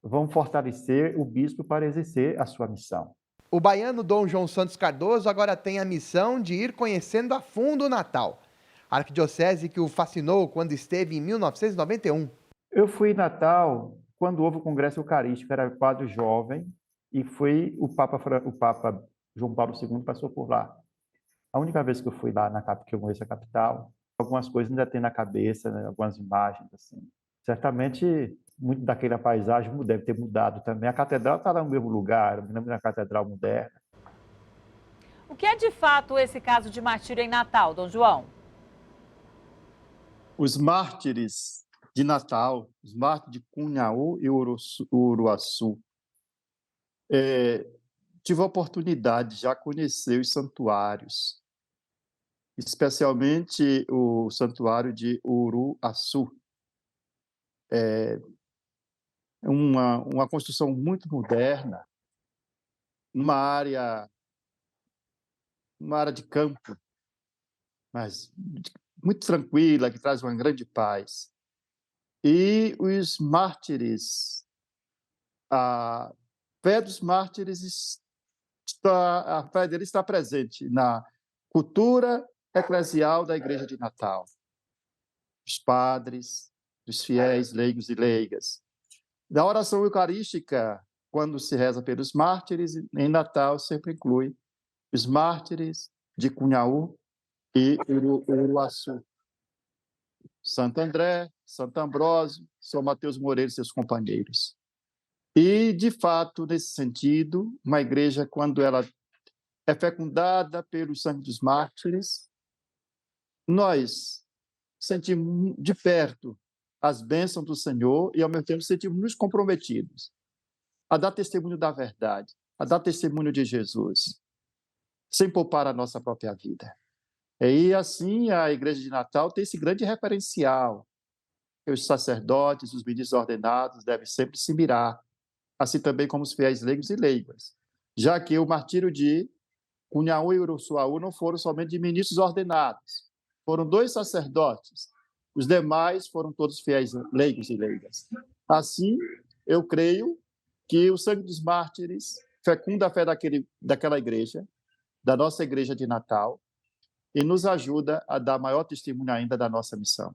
vão fortalecer o bispo para exercer a sua missão. O baiano Dom João Santos Cardoso agora tem a missão de ir conhecendo a fundo o Natal, a arquidiocese que o fascinou quando esteve em 1991. Eu fui em Natal quando houve o Congresso Eucarístico, era quadro jovem, e foi o Papa João Paulo II passou por lá. A única vez que eu fui lá, que eu conheço a capital, algumas coisas ainda tem na cabeça, né? Algumas imagens, assim. Certamente, muito daquela paisagem deve ter mudado também. A catedral está lá no mesmo lugar, eu me lembro da catedral moderna. O que é de fato esse caso de martírio em Natal, Dom João? Os mártires de Natal, os mártires de Cunhaú e Uruaçu. Tive a oportunidade de já conhecer os santuários, especialmente o santuário de Uruaçu. É uma construção muito moderna, numa área de campo, mas muito tranquila, que traz uma grande paz. E os mártires, a fé dos mártires, a fé deles está presente na cultura eclesial da Igreja de Natal. Os padres, os fiéis, leigos e leigas. Na oração eucarística, quando se reza pelos mártires, em Natal sempre inclui os mártires de Cunhaú e Uruaçu. Santo André, Santo Ambrósio, São Mateus Moreira e seus companheiros. E, de fato, nesse sentido, uma igreja, quando ela é fecundada pelo sangue dos mártires, nós sentimos de perto as bênçãos do Senhor e, ao mesmo tempo, sentimos-nos comprometidos a dar testemunho da verdade, a dar testemunho de Jesus, sem poupar a nossa própria vida. E, assim, a Igreja de Natal tem esse grande referencial, que os sacerdotes, os ministros ordenados devem sempre se mirar, assim também como os fiéis leigos e leigas, já que o martírio de Cunhaú e Uruaçu não foram somente de ministros ordenados, foram 2 sacerdotes, os demais foram todos fiéis leigos e leigas. Assim, eu creio que o sangue dos mártires fecunda a fé daquela igreja, da nossa igreja de Natal, e nos ajuda a dar maior testemunho ainda da nossa missão.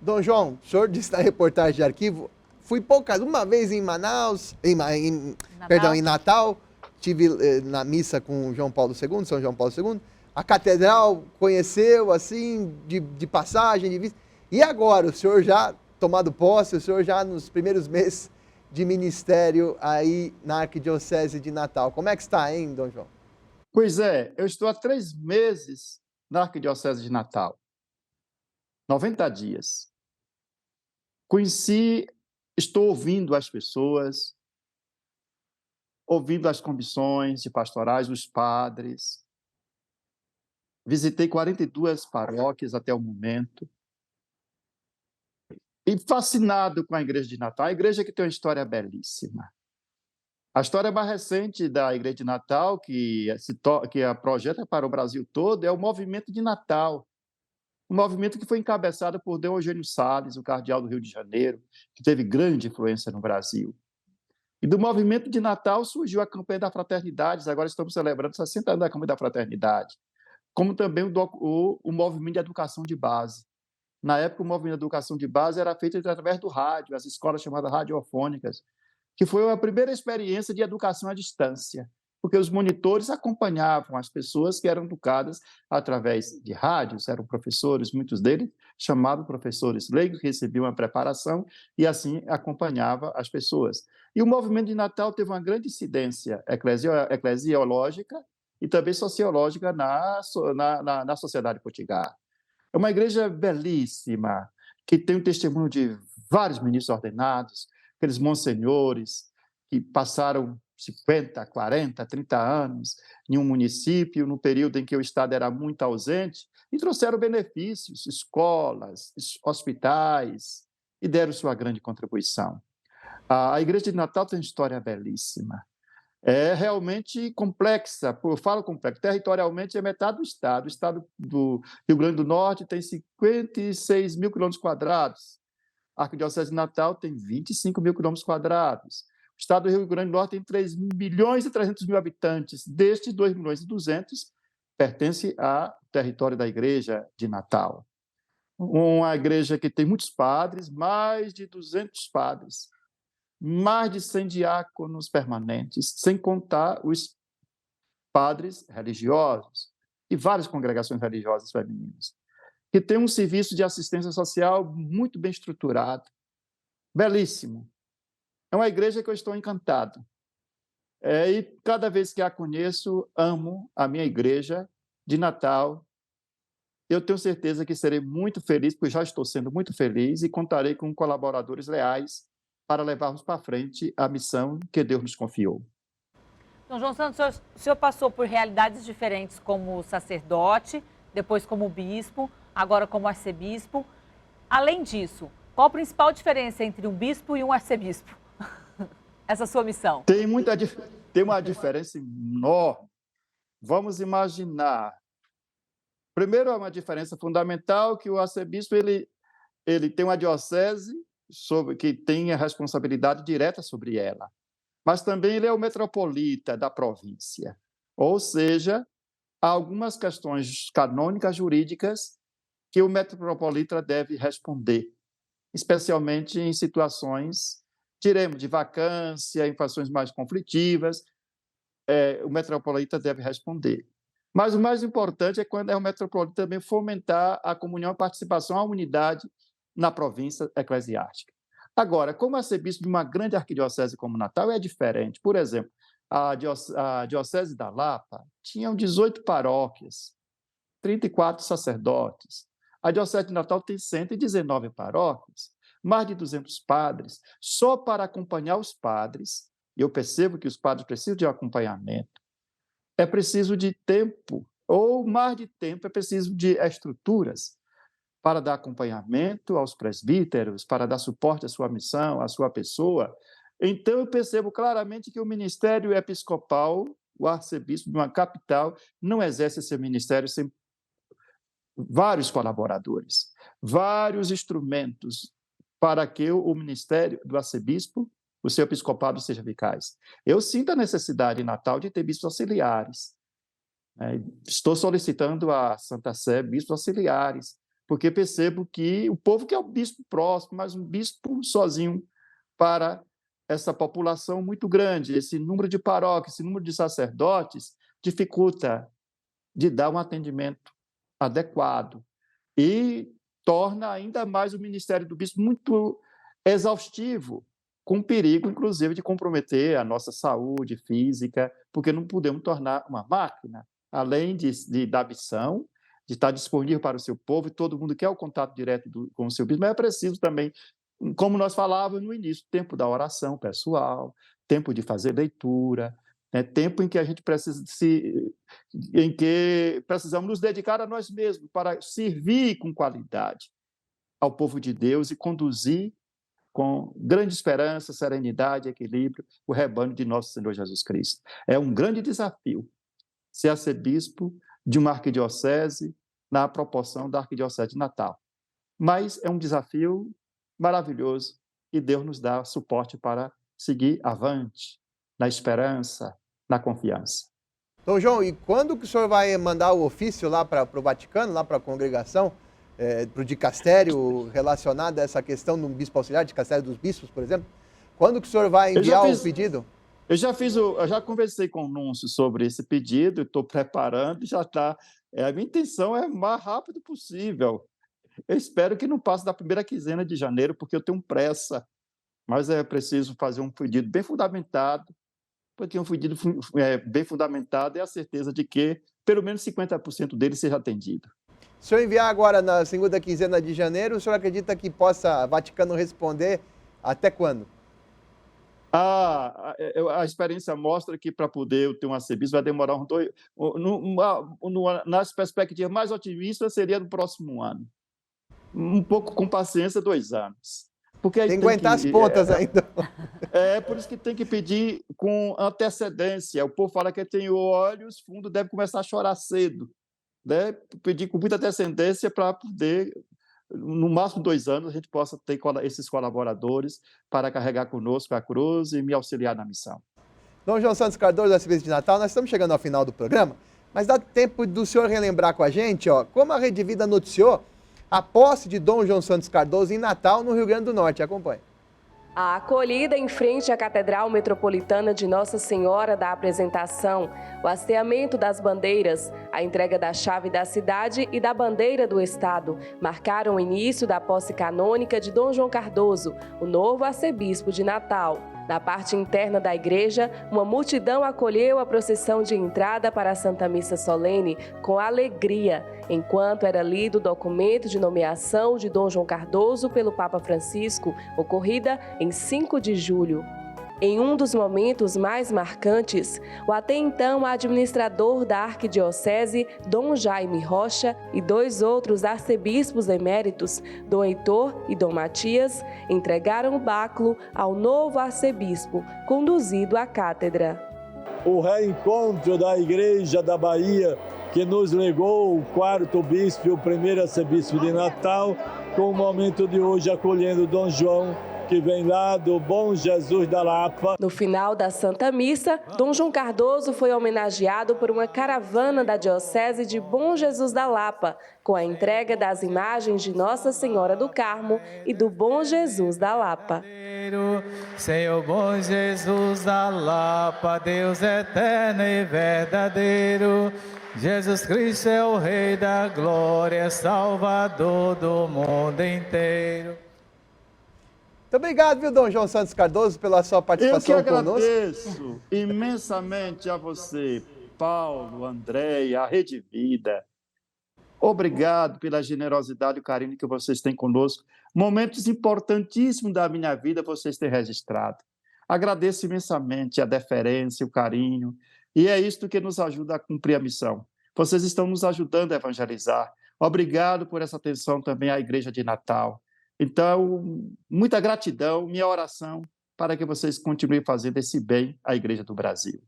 Dom João, o senhor disse na reportagem de arquivo, fui uma vez em Manaus, em Natal, estive na missa com João Paulo II, São João Paulo II, a catedral conheceu, assim, de passagem, de vista. E agora, o senhor já tomado posse, o senhor já nos primeiros meses de ministério aí na Arquidiocese de Natal. Como é que está, hein, Dom João? Pois é, eu estou há 3 meses na Arquidiocese de Natal. 90 dias. Estou ouvindo as pessoas, ouvindo as comissões de pastorais, os padres. Visitei 42 paróquias até o momento. E fascinado com a Igreja de Natal. A igreja que tem uma história belíssima. A história mais recente da Igreja de Natal, que a projeta para o Brasil todo, é o Movimento de Natal, um movimento que foi encabeçado por Dom Eugênio Salles, o cardeal do Rio de Janeiro, que teve grande influência no Brasil. E do movimento de Natal surgiu a campanha da Fraternidade, agora estamos celebrando 60 anos da campanha da Fraternidade, como também o movimento de educação de base. Na época, o movimento de educação de base era feito através do rádio, as escolas chamadas radiofônicas, que foi a primeira experiência de educação à distância, porque os monitores acompanhavam as pessoas que eram educadas através de rádios, eram professores, muitos deles chamados professores leigos, que recebiam uma preparação e assim acompanhava as pessoas. E o movimento de Natal teve uma grande incidência eclesiológica e também sociológica na sociedade portuguesa. É uma igreja belíssima, que tem um testemunho de vários ministros ordenados, aqueles monsenhores que passaram 50, 40, 30 anos em um município, no período em que o Estado era muito ausente, e trouxeram benefícios, escolas, hospitais, e deram sua grande contribuição. A Igreja de Natal tem uma história belíssima. É realmente complexa, eu falo complexo, territorialmente é metade do Estado. O Estado do Rio Grande do Norte tem 56 mil quilômetros quadrados, a Arquidiocese de Natal tem 25 mil quilômetros quadrados. O estado do Rio Grande do Norte tem 3 milhões e 300 mil habitantes. Destes, 2 milhões e 200 pertence ao território da Igreja de Natal. Uma igreja que tem muitos padres, mais de 200 padres, mais de 100 diáconos permanentes, sem contar os padres religiosos e várias congregações religiosas femininas, que tem um serviço de assistência social muito bem estruturado, belíssimo. É uma igreja que eu estou encantado. E cada vez que a conheço, amo a minha igreja de Natal. Eu tenho certeza que serei muito feliz, porque já estou sendo muito feliz, e contarei com colaboradores leais para levarmos para frente a missão que Deus nos confiou. Dom João Santos, o senhor passou por realidades diferentes como sacerdote, depois como bispo, agora como arcebispo. Além disso, qual a principal diferença entre um bispo e um arcebispo? Essa sua missão. Tem uma diferença enorme. Vamos imaginar. Primeiro, é uma diferença fundamental que o arcebispo ele tem uma diocese que tem a responsabilidade direta sobre ela, mas também ele é o metropolita da província. Ou seja, há algumas questões canônicas jurídicas que o metropolita deve responder, especialmente em situações, diremos, de vacância, em situações mais conflitivas, o metropolita deve responder. Mas o mais importante é quando o metropolita também fomentar a comunhão, a participação, a unidade na província eclesiástica. Agora, como arcebispo de uma grande arquidiocese como Natal, é diferente. Por exemplo, a diocese da Lapa tinha 18 paróquias, 34 sacerdotes. A diocese de Natal tem 119 paróquias, mais de 200 padres. Só para acompanhar os padres, e eu percebo que os padres precisam de acompanhamento, é preciso de tempo, ou mais de tempo, é preciso de estruturas para dar acompanhamento aos presbíteros, para dar suporte à sua missão, à sua pessoa. Então, eu percebo claramente que o ministério episcopal, o arcebispo de uma capital, não exerce seu ministério sem vários colaboradores, vários instrumentos para que o ministério do arcebispo, o seu episcopado, seja eficaz. Eu sinto a necessidade em Natal de ter bispos auxiliares. Estou solicitando à Santa Sé bispos auxiliares, porque percebo que o povo quer um bispo próximo, mas um bispo sozinho para essa população muito grande, esse número de paróquias, esse número de sacerdotes, dificulta de dar um atendimento adequado e torna ainda mais o ministério do bispo muito exaustivo, com perigo, inclusive, de comprometer a nossa saúde física, porque não podemos tornar uma máquina, além da missão, de estar disponível para o seu povo, e todo mundo quer o contato direto com o seu bispo, mas é preciso também, como nós falávamos no início, tempo da oração pessoal, tempo de fazer leitura, tempo em que a gente precisamos nos dedicar a nós mesmos para servir com qualidade ao povo de Deus e conduzir com grande esperança, serenidade e equilíbrio o rebanho de nosso Senhor Jesus Cristo. É um grande desafio ser arcebispo de uma arquidiocese na proporção da Arquidiocese de Natal. Mas é um desafio maravilhoso e Deus nos dá suporte para seguir avante, na esperança, na confiança. Dom João, e quando que o senhor vai mandar o ofício lá para o Vaticano, lá para a congregação, para o dicastério relacionado a essa questão do bispo auxiliar, dicastério dos bispos, por exemplo? Quando que o senhor vai enviar o pedido? Eu já conversei com o Núncio sobre esse pedido, estou preparando, já está. A minha intenção é o mais rápido possível. Eu espero que não passe da primeira quinzena de janeiro, porque eu tenho pressa, mas é preciso fazer um pedido bem fundamentado, porque um pedido bem fundamentado é a certeza de que pelo menos 50% dele seja atendido. Se eu enviar agora na segunda quinzena de janeiro, o senhor acredita que possa Vaticano responder até quando? A experiência mostra que para poder ter um arcebispo vai demorar uns 2... Nas perspectivas mais otimistas, seria no próximo ano. Um pouco com paciência, 2 anos. Porque aí tem que aguentar as pontas ainda. Por isso que tem que pedir com antecedência. O povo fala que tem olhos fundos, deve começar a chorar cedo. Né? Pedir com muita antecedência para poder... no máximo 2 anos, a gente possa ter esses colaboradores para carregar conosco a cruz e me auxiliar na missão. Dom João Santos Cardoso, arcebispo de Natal, nós estamos chegando ao final do programa, mas dá tempo do senhor relembrar com a gente, como a Rede Vida noticiou a posse de Dom João Santos Cardoso em Natal, no Rio Grande do Norte. Acompanhe. A acolhida em frente à Catedral Metropolitana de Nossa Senhora da Apresentação, o hasteamento das bandeiras, a entrega da chave da cidade e da bandeira do Estado marcaram o início da posse canônica de Dom João Cardoso, o novo arcebispo de Natal. Na parte interna da igreja, uma multidão acolheu a procissão de entrada para a Santa Missa Solene com alegria, enquanto era lido o documento de nomeação de Dom João Cardoso pelo Papa Francisco, ocorrida em 5 de julho. Em um dos momentos mais marcantes, o até então administrador da Arquidiocese, Dom Jaime Rocha, e 2 outros arcebispos eméritos, Dom Heitor e Dom Matias, entregaram o báculo ao novo arcebispo, conduzido à cátedra. O reencontro da Igreja da Bahia, que nos legou o 4º bispo e o 1º arcebispo de Natal, com o momento de hoje acolhendo Dom João, que vem lá do Bom Jesus da Lapa. No final da Santa Missa, Dom João Cardoso foi homenageado por uma caravana da Diocese de Bom Jesus da Lapa, com a entrega das imagens de Nossa Senhora do Carmo e do Bom Jesus da Lapa. Senhor Bom Jesus da Lapa, Deus eterno e verdadeiro, Jesus Cristo é o Rei da Glória, Salvador do mundo inteiro. Muito obrigado, viu, Dom João Santos Cardoso, pela sua participação conosco. Eu que agradeço imensamente a você, Paulo, André, a Rede Vida. Obrigado pela generosidade e o carinho que vocês têm conosco. Momentos importantíssimos da minha vida vocês têm registrado. Agradeço imensamente a deferência, o carinho, e é isto que nos ajuda a cumprir a missão. Vocês estão nos ajudando a evangelizar. Obrigado por essa atenção também à Igreja de Natal. Então, muita gratidão, minha oração para que vocês continuem fazendo esse bem à Igreja do Brasil.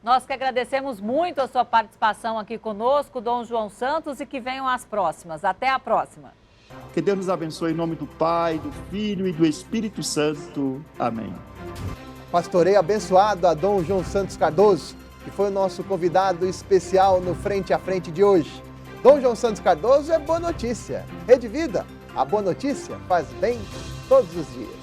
Nós que agradecemos muito a sua participação aqui conosco, Dom João Santos, e que venham as próximas. Até a próxima. Que Deus nos abençoe em nome do Pai, do Filho e do Espírito Santo. Amém. Pastoreio abençoado a Dom João Santos Cardoso, que foi o nosso convidado especial no Frente a Frente de hoje. Dom João Santos Cardoso é boa notícia. Rede Vida, a boa notícia faz bem todos os dias.